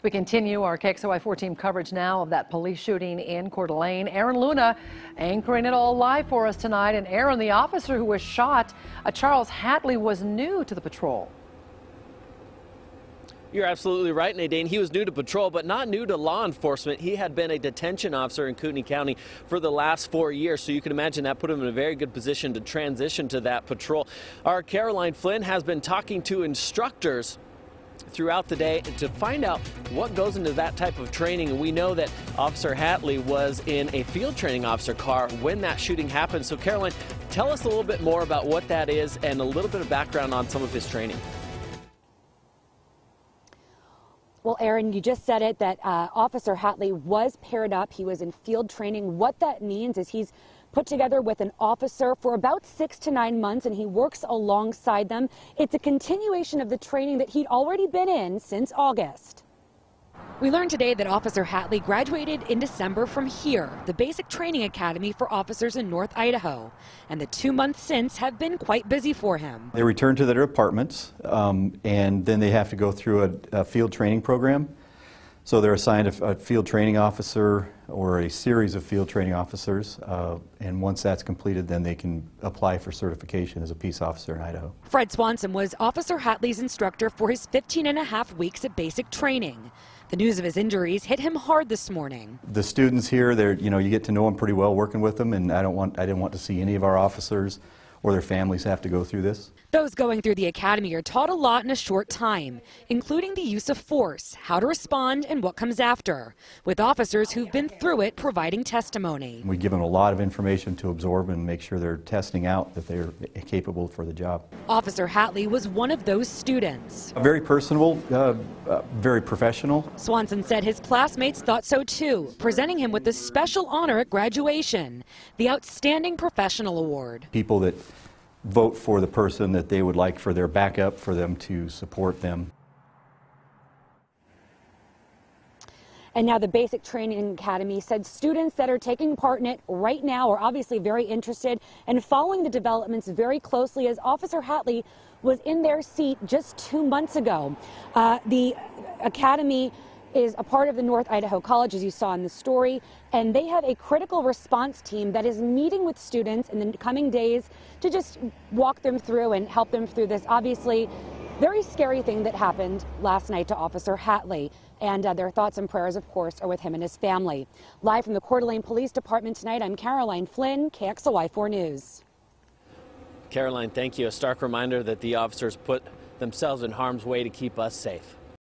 We continue our KXLY4 team coverage now of that police shooting in Coeur d'Alene. Aaron Luna anchoring it all live for us tonight. And Aaron, the officer who was shot, Charles Hatley, was new to the patrol. You're absolutely right, Nadine. He was new to patrol, but not new to law enforcement. He had been a detention officer in Kootenai County for the last 4 years, so you can imagine that put him in a very good position to transition to that patrol. Our Caroline Flynn has been talking to instructors throughout the day to find out what goes into that type of training. And we know that Officer Hatley was in a field training officer car when that shooting happened. So Caroline, tell us a little bit more about what that is and a little bit of background on some of his training. Well, Aaron, you just said it, that Officer Hatley was paired up. He was in field training. What that means is he's put together with an officer for about 6 to 9 months, and he works alongside them. It's a continuation of the training that he'd already been in since August. We learned today that Officer Hatley graduated in December from here, the basic training academy for officers in North Idaho. And the 2 months since have been quite busy for him. They return to their departments, and then they have to go through a field training program. So they're assigned a field training officer or a series of field training officers, and once that's completed, then they can apply for certification as a peace officer in Idaho. Fred Swanson was Officer Hatley's instructor for his 15.5 weeks at basic training. The news of his injuries hit him hard this morning. The students here, you get to know them pretty well working with them, and I didn't want to see any of our officers or their families have to go through this. Those going through the academy are taught a lot in a short time, including the use of force, how to respond, and what comes after, with officers who've been through it providing testimony. We give them a lot of information to absorb and make sure they're testing out that they're capable for the job. Officer Hatley was one of those students. Very personable, very professional. Swanson said his classmates thought so too, presenting him with the special honor at graduation, the Outstanding Professional Award. People that vote for the person that they would like for their backup, for them to support them. And now the Basic Training Academy said students that are taking part in it right now are obviously very interested and following the developments very closely, as Officer Hatley was in their seat just 2 months ago. The academy is a part of the North Idaho College, as you saw in the story, and they have a critical response team that is meeting with students in the coming days to just walk them through and help them through this obviously very scary thing that happened last night to Officer Hatley. And their thoughts and prayers, of course, are with him and his family. Live from the Coeur d'Alene Police Department tonight, I'm Caroline Flynn, KXLY4 News. Caroline, thank you. A stark reminder that the officers put themselves in harm's way to keep us safe.